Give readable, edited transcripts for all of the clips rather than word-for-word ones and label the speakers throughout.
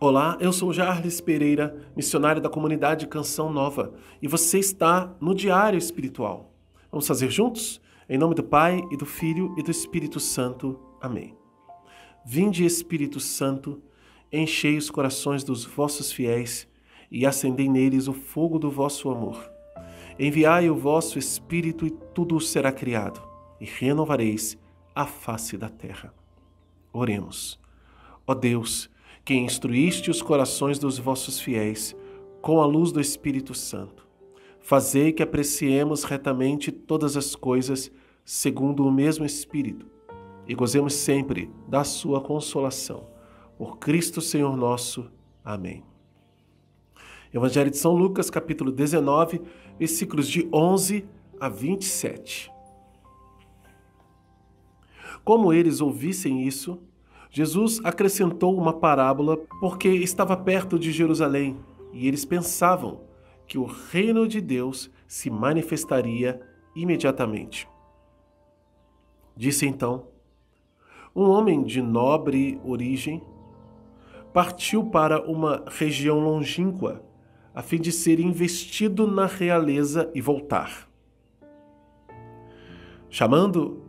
Speaker 1: Olá, eu sou Jarles Pereira, missionário da comunidade Canção Nova, e você está no Diário Espiritual. Vamos fazer juntos? Em nome do Pai, e do Filho, e do Espírito Santo. Amém. Vinde, Espírito Santo, enchei os corações dos vossos fiéis e acendei neles o fogo do vosso amor. Enviai o vosso Espírito e tudo será criado, e renovareis a face da terra. Oremos. Ó Deus, que instruíste os corações dos vossos fiéis com a luz do Espírito Santo, fazei que apreciemos retamente todas as coisas segundo o mesmo Espírito e gozemos sempre da sua consolação. Por Cristo Senhor nosso. Amém. Evangelho de São Lucas, capítulo 19, versículos de 11 a 27. Como eles ouvissem isso, Jesus acrescentou uma parábola porque estava perto de Jerusalém e eles pensavam que o reino de Deus se manifestaria imediatamente. Disse então: um homem de nobre origem partiu para uma região longínqua a fim de ser investido na realeza e voltar. Chamando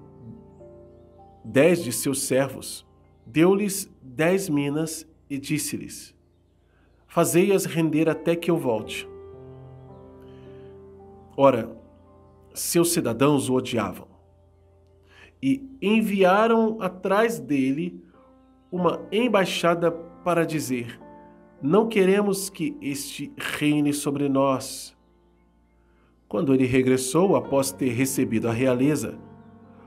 Speaker 1: 10 de seus servos, deu-lhes 10 minas e disse-lhes: fazei-as render até que eu volte. Ora, seus cidadãos o odiavam e enviaram atrás dele uma embaixada para dizer: não queremos que este reine sobre nós. Quando ele regressou, após ter recebido a realeza,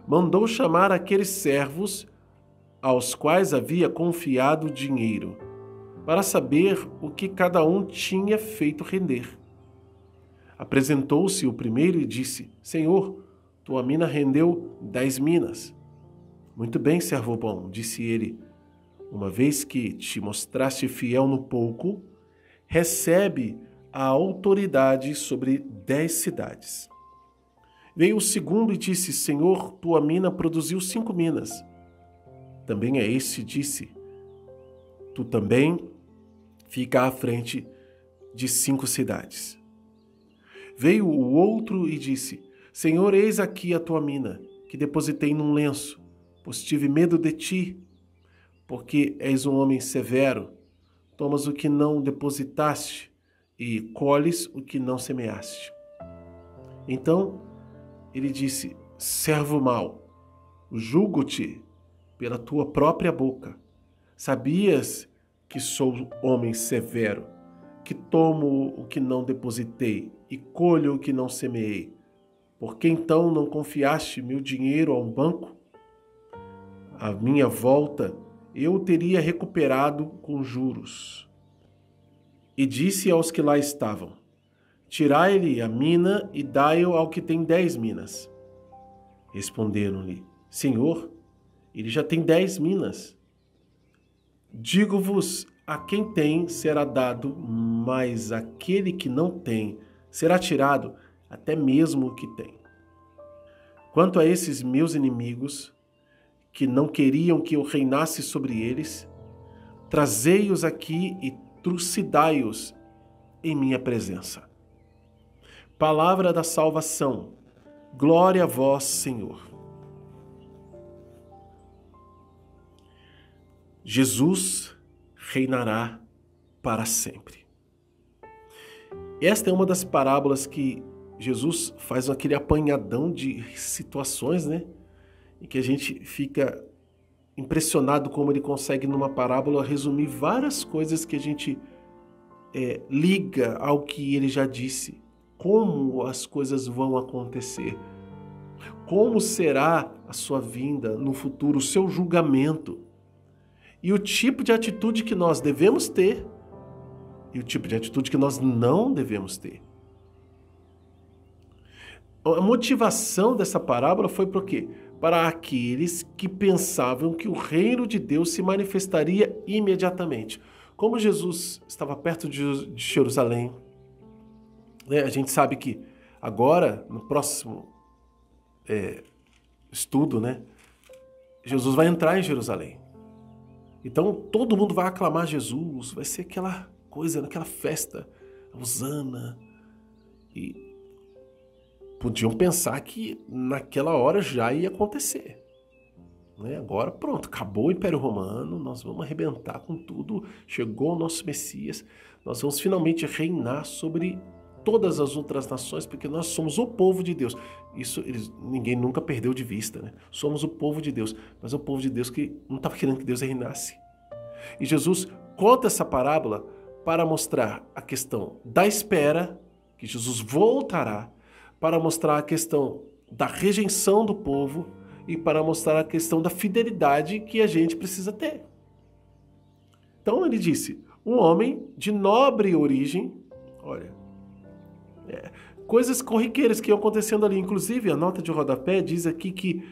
Speaker 1: mandou chamar aqueles servos aos quais havia confiado dinheiro, para saber o que cada um tinha feito render. Apresentou-se o primeiro e disse: Senhor, tua mina rendeu 10 minas. Muito bem, servo bom, disse ele. Uma vez que te mostraste fiel no pouco, recebe a autoridade sobre 10 cidades. Veio o segundo e disse: Senhor, tua mina produziu 5 minas. Também a este disse: tu também fica à frente de 5 cidades. Veio o outro e disse: Senhor, eis aqui a tua mina, que depositei num lenço, pois tive medo de ti, porque és um homem severo, tomas o que não depositaste e colhes o que não semeaste. Então ele disse: servo mau, julgo-te pela tua própria boca. Sabias que sou homem severo, que tomo o que não depositei e colho o que não semeei? Por que então não confiaste meu dinheiro a um banco? À minha volta eu o teria recuperado com juros. E disse aos que lá estavam: tirai-lhe a mina e dai-o ao que tem 10 minas. Responderam-lhe: Senhor, ele já tem 10 minas. Digo-vos, a quem tem será dado, mas aquele que não tem será tirado até mesmo o que tem. Quanto a esses meus inimigos, que não queriam que eu reinasse sobre eles, trazei-os aqui e trucidai-os em minha presença. Palavra da salvação. Glória a vós, Senhor. Jesus reinará para sempre. Esta é uma das parábolas que Jesus faz aquele apanhadão de situações, né? E que a gente fica impressionado como ele consegue, numa parábola, resumir várias coisas que a gente liga ao que ele já disse. Como as coisas vão acontecer. Como será a sua vinda no futuro, o seu julgamento. E o tipo de atitude que nós devemos ter e o tipo de atitude que nós não devemos ter. A motivação dessa parábola foi por quê? Para aqueles que pensavam que o reino de Deus se manifestaria imediatamente. Como Jesus estava perto de Jerusalém, né? A gente sabe que agora, no próximo estudo, né? Jesus vai entrar em Jerusalém. Então todo mundo vai aclamar Jesus, vai ser aquela coisa, aquela festa, hosana. E podiam pensar que naquela hora já ia acontecer. Né? Agora pronto, acabou o Império Romano, nós vamos arrebentar com tudo, chegou o nosso Messias, nós vamos finalmente reinar sobre todas as outras nações, porque nós somos o povo de Deus. Isso ninguém nunca perdeu de vista, né? Somos o povo de Deus, mas é o povo de Deus que não estava querendo que Deus reinasse. E Jesus conta essa parábola para mostrar a questão da espera, que Jesus voltará, para mostrar a questão da rejeição do povo e para mostrar a questão da fidelidade que a gente precisa ter. Então ele disse, um homem de nobre origem, olha, coisas corriqueiras que iam acontecendo ali. Inclusive, a nota de rodapé diz aqui que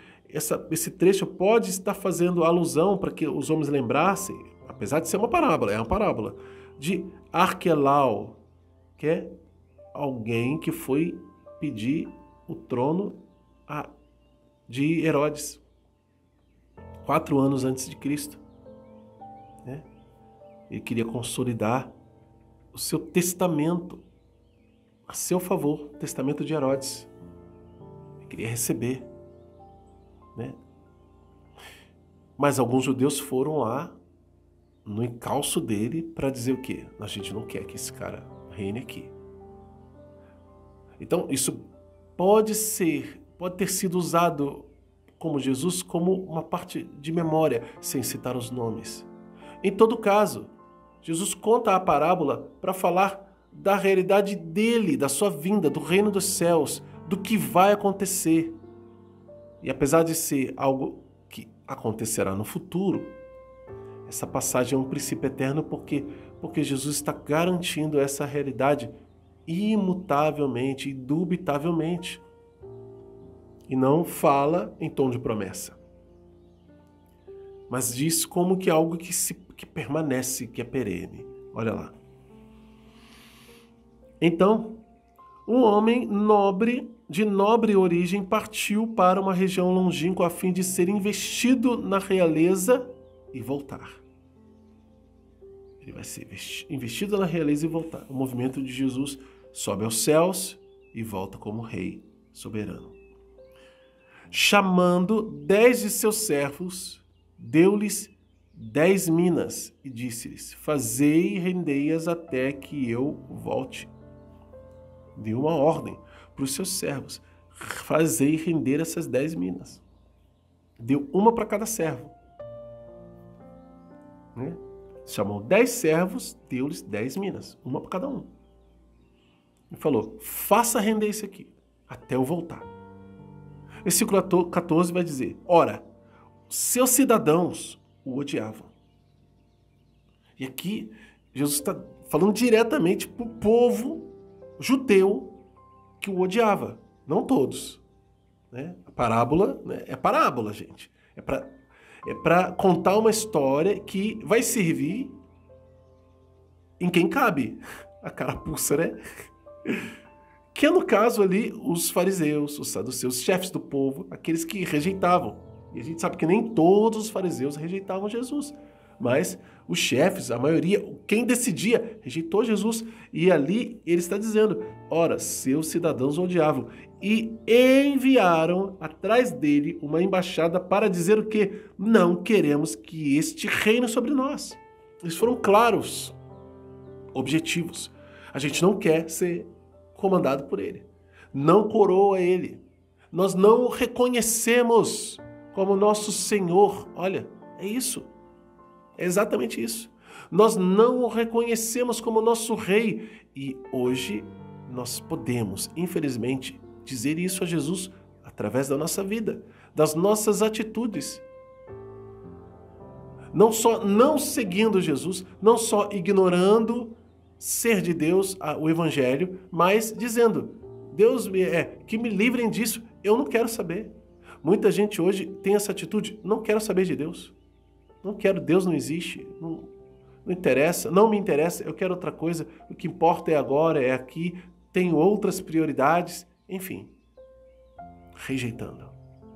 Speaker 1: esse trecho pode estar fazendo alusão para que os homens lembrassem, apesar de ser uma parábola, é uma parábola, de Arquelau, que é alguém que foi pedir o trono de Herodes, 4 anos antes de Cristo. Né? Ele queria consolidar o seu testamento a seu favor, o testamento de Herodes. Ele queria receber. Né? Mas alguns judeus foram lá no encalço dele para dizer o quê? A gente não quer que esse cara reine aqui. Então isso pode ter sido usado como Jesus como uma parte de memória, sem citar os nomes. Em todo caso, Jesus conta a parábola para falar da realidade dele, da sua vinda, do reino dos céus, do que vai acontecer. E apesar de ser algo que acontecerá no futuro, essa passagem é um princípio eterno porque Jesus está garantindo essa realidade imutavelmente, indubitavelmente. E não fala em tom de promessa, mas diz como que algo que permanece, que é perene. Olha lá. Então, um homem de nobre origem partiu para uma região longínqua a fim de ser investido na realeza e voltar. Ele vai ser investido na realeza e voltar. O movimento de Jesus sobe aos céus e volta como rei soberano. Chamando 10 de seus servos, deu-lhes 10 minas e disse-lhes, fazei e rendei-as até que eu volte. Deu uma ordem para os seus servos, fazei render essas 10 minas. Deu uma para cada servo. Né? Chamou 10 servos, deu-lhes 10 minas, uma para cada um. E falou, faça render isso aqui, até eu voltar. Versículo 14 vai dizer, ora, seus cidadãos o odiavam. E aqui, Jesus está falando diretamente para o povo judeu que o odiava. Não todos. Né? A parábola, né? É parábola, gente. É para contar uma história que vai servir em quem cabe. A carapuça, né? Que é, no caso ali, os fariseus, os saduceus, chefes do povo, aqueles que rejeitavam. E a gente sabe que nem todos os fariseus rejeitavam Jesus. Mas os chefes, a maioria, quem decidia, rejeitou Jesus. E ali ele está dizendo, ora, seus cidadãos o odiavam. E enviaram atrás dele uma embaixada para dizer o quê? Não queremos que este reine sobre nós. Eles foram claros, objetivos. A gente não quer ser comandado por ele. Não coroa ele. Nós não o reconhecemos como nosso Senhor. Olha, é isso. É exatamente isso. Nós não o reconhecemos como nosso Rei. E hoje nós podemos, infelizmente, dizer isso a Jesus através da nossa vida, das nossas atitudes. Não só não seguindo Jesus, não só ignorando ser de Deus, o Evangelho, mas dizendo, Deus, que me livrem disso, eu não quero saber. Muita gente hoje tem essa atitude, não quero saber de Deus. Não quero, Deus não existe, não interessa, não me interessa, eu quero outra coisa, o que importa é agora, é aqui, tenho outras prioridades, enfim. Rejeitando.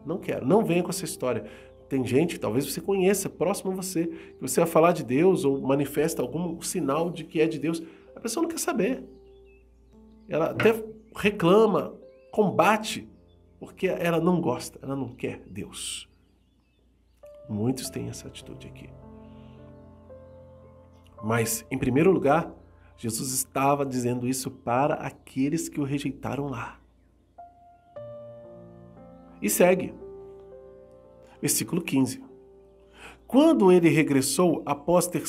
Speaker 1: Não quero, não venha com essa história. Tem gente, talvez você conheça, próximo a você, que você vai falar de Deus ou manifesta algum sinal de que é de Deus. A pessoa não quer saber. Ela até reclama, combate, porque ela não gosta, ela não quer Deus. Muitos têm essa atitude aqui. Mas, em primeiro lugar, Jesus estava dizendo isso para aqueles que o rejeitaram lá. E segue. Versículo 15. Quando ele regressou após ter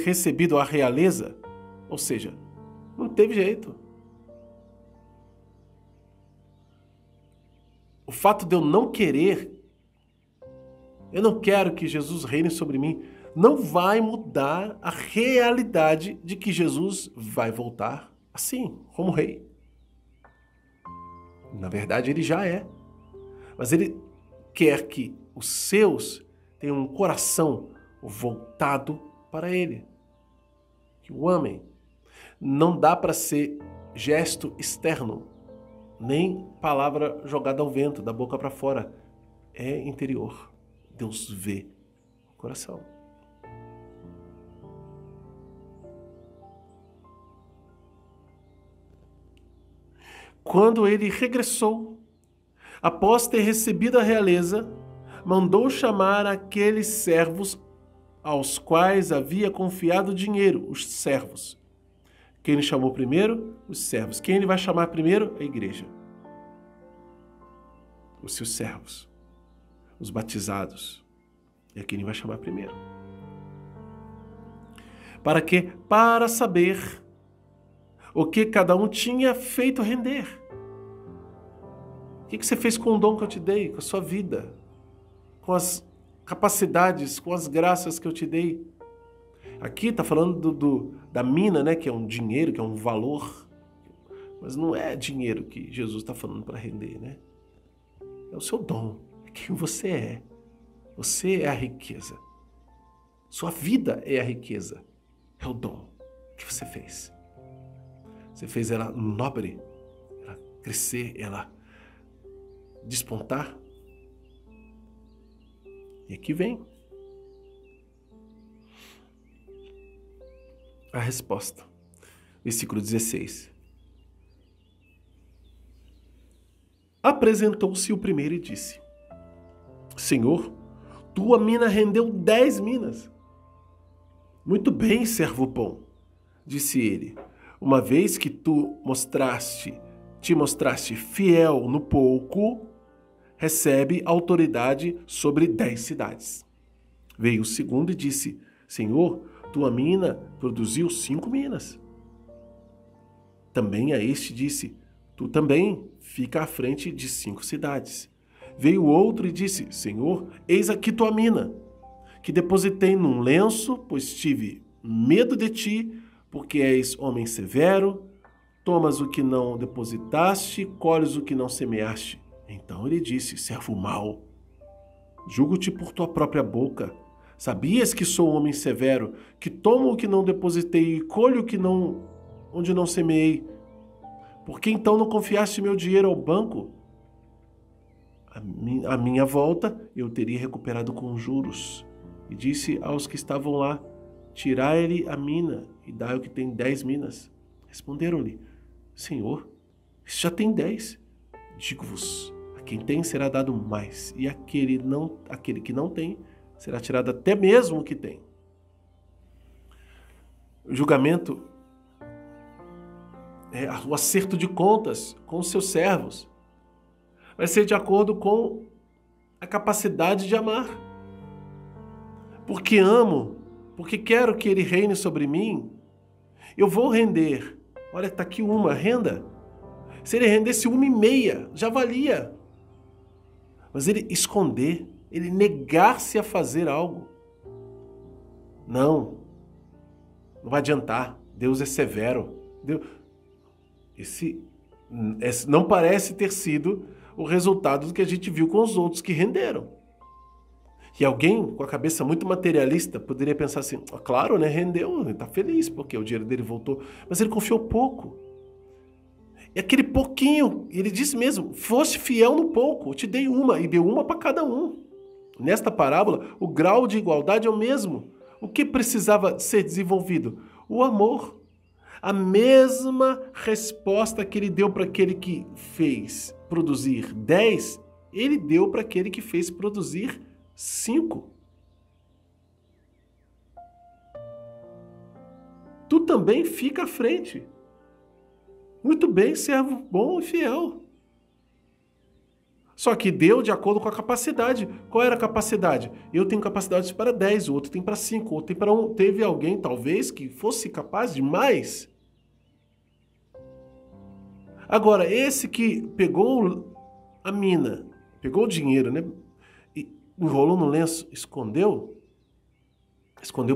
Speaker 1: recebido a realeza, ou seja, não teve jeito. O fato de eu não querer, eu não quero que Jesus reine sobre mim, não vai mudar a realidade de que Jesus vai voltar assim, como rei. Na verdade, ele já é. Mas ele quer que os seus tenham um coração voltado para ele. Que o amem. Não dá para ser gesto externo, nem palavra jogada ao vento, da boca para fora. É interior. Deus vê o coração. Quando ele regressou, após ter recebido a realeza, mandou chamar aqueles servos aos quais havia confiado dinheiro, os servos. Quem ele chamou primeiro? Os servos. Quem ele vai chamar primeiro? A igreja. Os seus servos. Os batizados. É quem ele vai chamar primeiro. Para quê? Para saber o que cada um tinha feito render. O que você fez com o dom que eu te dei, com a sua vida, com as capacidades, com as graças que eu te dei? Aqui está falando da mina, né, que é um dinheiro, que é um valor. Mas não é dinheiro que Jesus está falando para render, né? É o seu dom, é quem você é. Você é a riqueza. Sua vida é a riqueza. É o dom que você fez. Você fez ela nobre, ela crescer, ela despontar. E aqui vem a resposta. Versículo 16. Apresentou-se o primeiro e disse: Senhor, tua mina rendeu 10 minas. Muito bem, servo bom, disse ele. Uma vez que te mostraste fiel no pouco, recebe autoridade sobre 10 cidades. Veio o segundo e disse: Senhor, tua mina produziu 5 minas. Também a este disse: Tu também fica à frente de 5 cidades. Veio o outro e disse: Senhor, eis aqui tua mina, que depositei num lenço, pois tive medo de ti, porque és homem severo, tomas o que não depositaste, colhes o que não semeaste. Então ele disse: servo mau, julgo-te por tua própria boca. Sabias que sou um homem severo, que tomo o que não depositei e colho onde não semeei? Por que então não confiaste meu dinheiro ao banco? À minha volta eu teria recuperado com juros. E disse aos que estavam lá: tirai-lhe a mina e dai o que tem 10 minas. Responderam-lhe: Senhor, este já tem 10. Digo-vos, a quem tem será dado mais, e aquele que não tem será tirado até mesmo o que tem. O julgamento é o acerto de contas com os seus servos. Vai ser de acordo com a capacidade de amar. Porque amo, porque quero que ele reine sobre mim, eu vou render. Olha, está aqui uma, renda. Se ele rendesse 1,5, já valia. Mas ele esconder, ele negar-se a fazer algo, não vai adiantar. Deus é severo. Esse não parece ter sido o resultado do que a gente viu com os outros que renderam. E alguém com a cabeça muito materialista poderia pensar assim: claro, né, rendeu, ele está feliz porque o dinheiro dele voltou. Mas ele confiou pouco. E aquele pouquinho, ele disse mesmo: fosse fiel no pouco, eu te dei uma, e deu uma para cada um. Nesta parábola, o grau de igualdade é o mesmo. O que precisava ser desenvolvido? O amor. A mesma resposta que ele deu para aquele que fez produzir 10, ele deu para aquele que fez produzir 5. Tu também fica à frente. Muito bem, servo bom e fiel. Só que deu de acordo com a capacidade. Qual era a capacidade? Eu tenho capacidade para 10, o outro tem para 5, o outro tem para 1. Teve alguém, talvez, que fosse capaz de mais. Agora, esse que pegou a mina, pegou o dinheiro, né? E enrolou no lenço, escondeu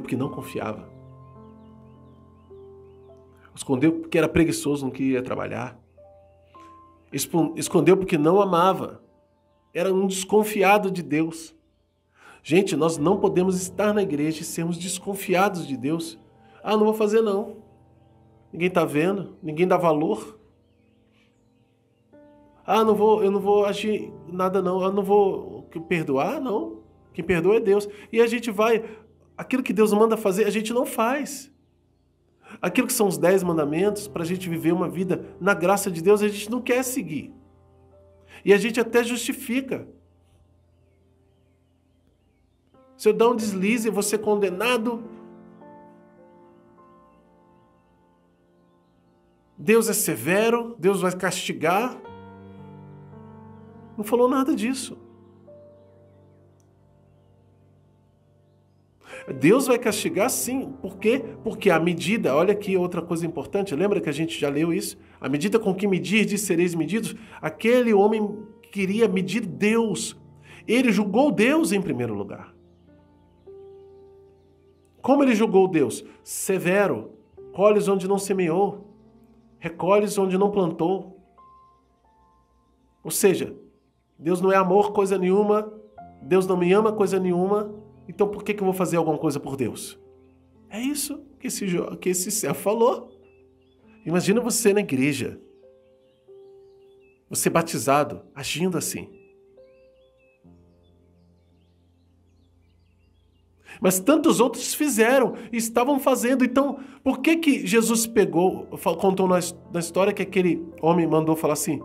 Speaker 1: porque não confiava. Escondeu porque era preguiçoso, não queria trabalhar. Escondeu porque não amava. Era um desconfiado de Deus. Gente, nós não podemos estar na igreja e sermos desconfiados de Deus. Ah, não vou fazer não. Ninguém está vendo, ninguém dá valor. Ah, eu não vou agir nada não. Eu não vou perdoar, não. Quem perdoa é Deus. E a gente vai, aquilo que Deus manda fazer, a gente não faz. Aquilo que são os 10 mandamentos, para a gente viver uma vida na graça de Deus, a gente não quer seguir. E a gente até justifica. Se eu dar um deslize, eu vou ser condenado. Deus é severo, Deus vai castigar. Não falou nada disso. Deus vai castigar sim. Por quê? Porque a medida, olha aqui outra coisa importante, lembra que a gente já leu isso? A medida com que medirdes sereis medidos. Aquele homem queria medir Deus. Ele julgou Deus em primeiro lugar. Como ele julgou Deus? Severo. Colhes onde não semeou. Recolhes onde não plantou. Ou seja, Deus não é amor coisa nenhuma. Deus não me ama coisa nenhuma. Então por que eu vou fazer alguma coisa por Deus? É isso que esse servo falou. Imagina você na igreja, você batizado, agindo assim. Mas tantos outros fizeram e estavam fazendo. Então, por que Jesus contou na história que aquele homem mandou falar assim?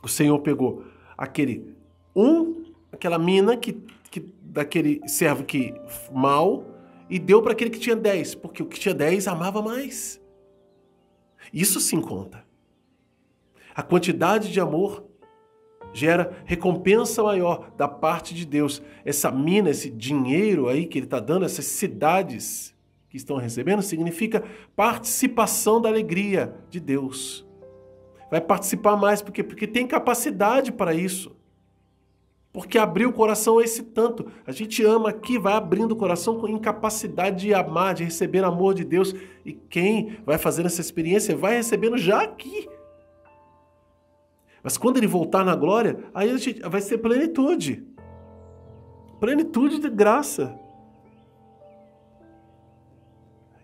Speaker 1: O Senhor pegou aquela mina daquele servo que mal e deu para aquele que tinha 10, porque o que tinha 10 amava mais. Isso sim conta. A quantidade de amor gera recompensa maior da parte de Deus. Essa mina, esse dinheiro aí que ele está dando, essas cidades que estão recebendo, significa participação da alegria de Deus. Vai participar mais, porque tem capacidade para isso. Porque abrir o coração é esse tanto. A gente ama aqui, vai abrindo o coração com incapacidade de amar, de receber amor de Deus. E quem vai fazendo essa experiência vai recebendo já aqui. Mas quando ele voltar na glória, aí vai ser plenitude. Plenitude de graça.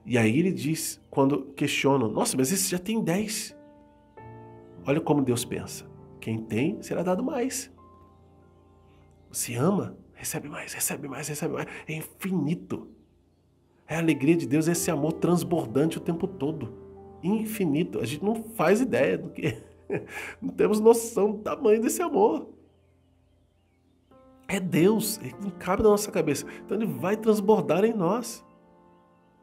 Speaker 1: E aí ele diz, quando questionam, nossa, mas esse já tem 10. Olha como Deus pensa. Quem tem, será dado mais. Você ama, recebe mais, recebe mais, recebe mais. É infinito. É a alegria de Deus, esse amor transbordante o tempo todo. Infinito. A gente não faz ideia do que... Não temos noção do tamanho desse amor. É Deus, ele não cabe na nossa cabeça. Então ele vai transbordar em nós.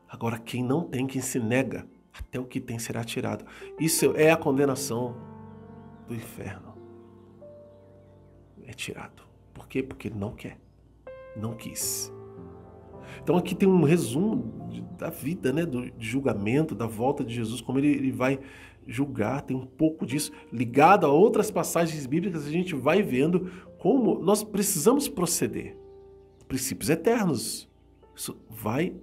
Speaker 1: Agora, quem não tem, quem se nega, até o que tem será tirado. Isso é a condenação do inferno. É tirado. Por quê? Porque ele não quer. Não quis. Então aqui tem um resumo da vida, né? Do julgamento, da volta de Jesus, como ele vai julgar, tem um pouco disso. Ligado a outras passagens bíblicas, a gente vai vendo como nós precisamos proceder. Princípios eternos. Isso vai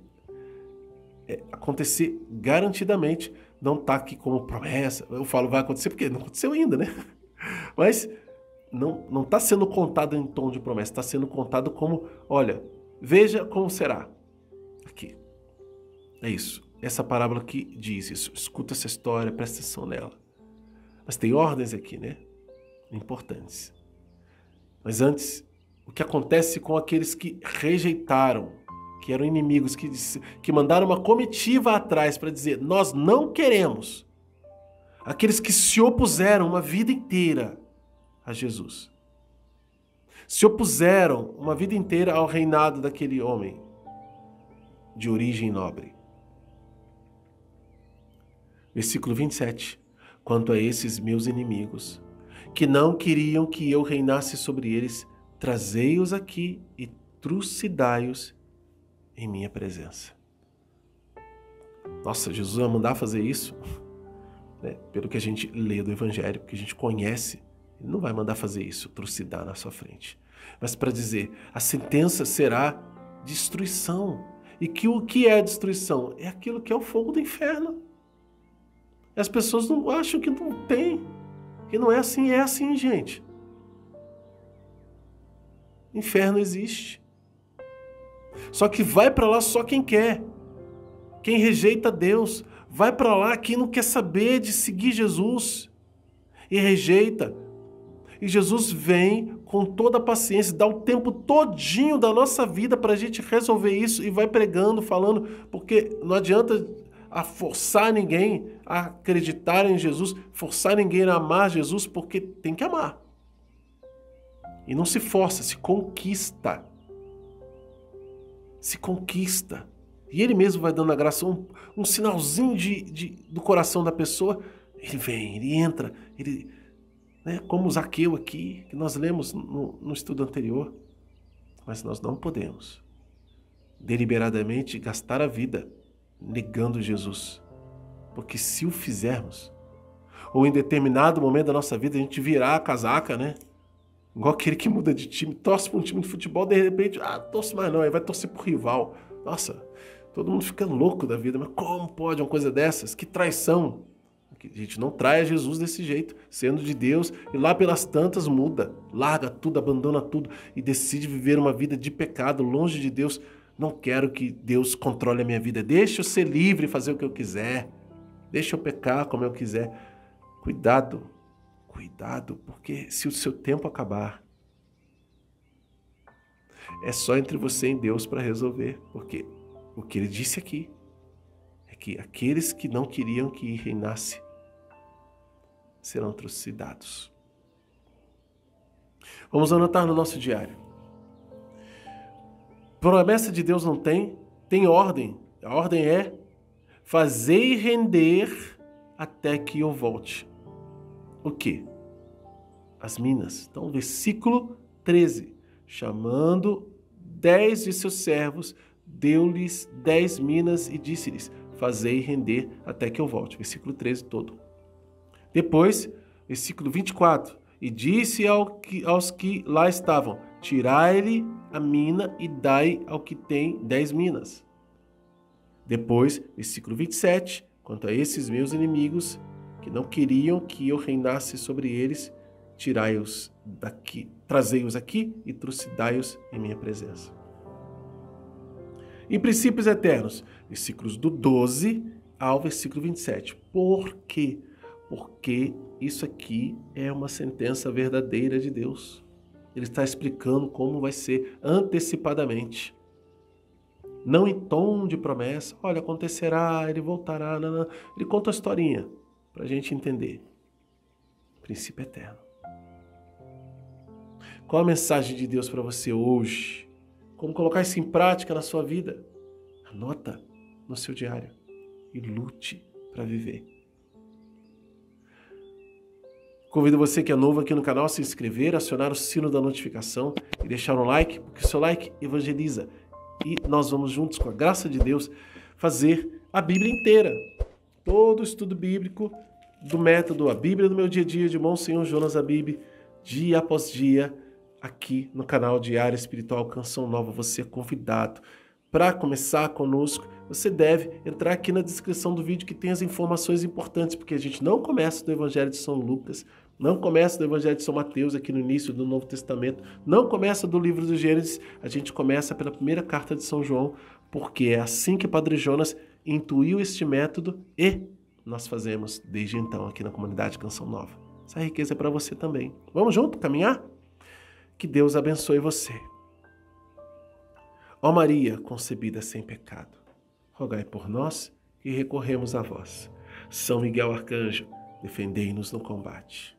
Speaker 1: acontecer garantidamente. Não está aqui como promessa. Eu falo vai acontecer porque não aconteceu ainda, né? Mas não está sendo contado em tom de promessa, está sendo contado como, olha, veja como será. Aqui. É isso. Essa parábola aqui diz isso. Escuta essa história, presta atenção nela. Mas tem ordens aqui, né? Importantes. Mas antes, o que acontece com aqueles que rejeitaram, que eram inimigos, que mandaram uma comitiva atrás para dizer: nós não queremos. Aqueles que se opuseram uma vida inteira a Jesus. Se opuseram uma vida inteira ao reinado daquele homem de origem nobre. Versículo 27. Quanto a esses meus inimigos, que não queriam que eu reinasse sobre eles, trazei-os aqui e trucidai-os em minha presença. Nossa, Jesus vai mandar fazer isso? Né? Pelo que a gente lê do Evangelho, que a gente conhece, ele não vai mandar fazer isso, trucidar na sua frente. Mas para dizer, a sentença será destruição. E que o que é destruição? É aquilo que é o fogo do inferno. E as pessoas não acham que não tem, que não é assim, gente. Inferno existe. Só que vai para lá só quem quer. Quem rejeita Deus. Vai para lá quem não quer saber de seguir Jesus. E rejeita. E Jesus vem com toda a paciência, dá o tempo todinho da nossa vida para a gente resolver isso e vai pregando, falando, porque não adianta forçar ninguém a acreditar em Jesus, forçar ninguém a amar Jesus, porque tem que amar. E não se força, se conquista. Se conquista. E ele mesmo vai dando a graça, um sinalzinho do coração da pessoa, ele vem, ele entra, ele... Né, como o Zaqueu aqui, que nós lemos no estudo anterior. Mas nós não podemos deliberadamente gastar a vida negando Jesus. Porque se o fizermos, ou em determinado momento da nossa vida a gente virar a casaca, né? Igual aquele que muda de time, torce para um time de futebol, de repente, torce mais não, aí vai torcer pro rival. Nossa, todo mundo fica louco da vida, mas como pode uma coisa dessas? Que traição! A gente não trai a Jesus desse jeito, sendo de Deus, e lá pelas tantas muda, larga tudo, abandona tudo e decide viver uma vida de pecado, longe de Deus. Não quero que Deus controle a minha vida, deixa eu ser livre e fazer o que eu quiser, deixa eu pecar como eu quiser. Cuidado, porque se o seu tempo acabar, é só entre você e Deus para resolver, porque o que ele disse aqui é que aqueles que não queriam que reinasse serão trucidados. Vamos anotar no nosso diário. Promessa de Deus não tem ordem. A ordem é: fazei render até que eu volte. O quê? As minas. Então, versículo 13. Chamando 10 de seus servos, deu-lhes 10 minas e disse-lhes: fazei render até que eu volte. Versículo 13 todo. Depois, versículo 24, e disse aos que lá estavam: tirai-lhe a mina e dai ao que tem 10 minas. Depois, versículo 27, quanto a esses meus inimigos, que não queriam que eu reinasse sobre eles, tirai-os daqui, trazei-os aqui e trucidai-os em minha presença. Em princípios eternos, versículos do 12 ao versículo 27. Por quê? Porque isso aqui é uma sentença verdadeira de Deus. Ele está explicando como vai ser antecipadamente. Não em tom de promessa, olha, acontecerá, ele voltará, não. Ele conta a historinha para a gente entender. Princípio eterno. Qual a mensagem de Deus para você hoje? Como colocar isso em prática na sua vida? Anota no seu diário e lute para viver. Convido você que é novo aqui no canal a se inscrever, acionar o sino da notificação e deixar um like, porque o seu like evangeliza. E nós vamos juntos, com a graça de Deus, fazer a Bíblia inteira. Todo o estudo bíblico do método A Bíblia do Meu Dia a Dia, de Monsenhor Jonas Abib, dia após dia, aqui no canal Diário Espiritual Canção Nova. Você é convidado. Para começar conosco, você deve entrar aqui na descrição do vídeo que tem as informações importantes, porque a gente não começa do Evangelho de São Lucas, não começa do Evangelho de São Mateus aqui no início do Novo Testamento, não começa do livro do Gênesis, a gente começa pela primeira carta de São João, porque é assim que Padre Jonas intuiu este método e nós fazemos desde então aqui na comunidade Canção Nova. Essa riqueza é para você também. Vamos junto caminhar? Que Deus abençoe você. Ó Maria, concebida sem pecado, rogai por nós que recorremos a vós. São Miguel Arcanjo, defendei-nos no combate.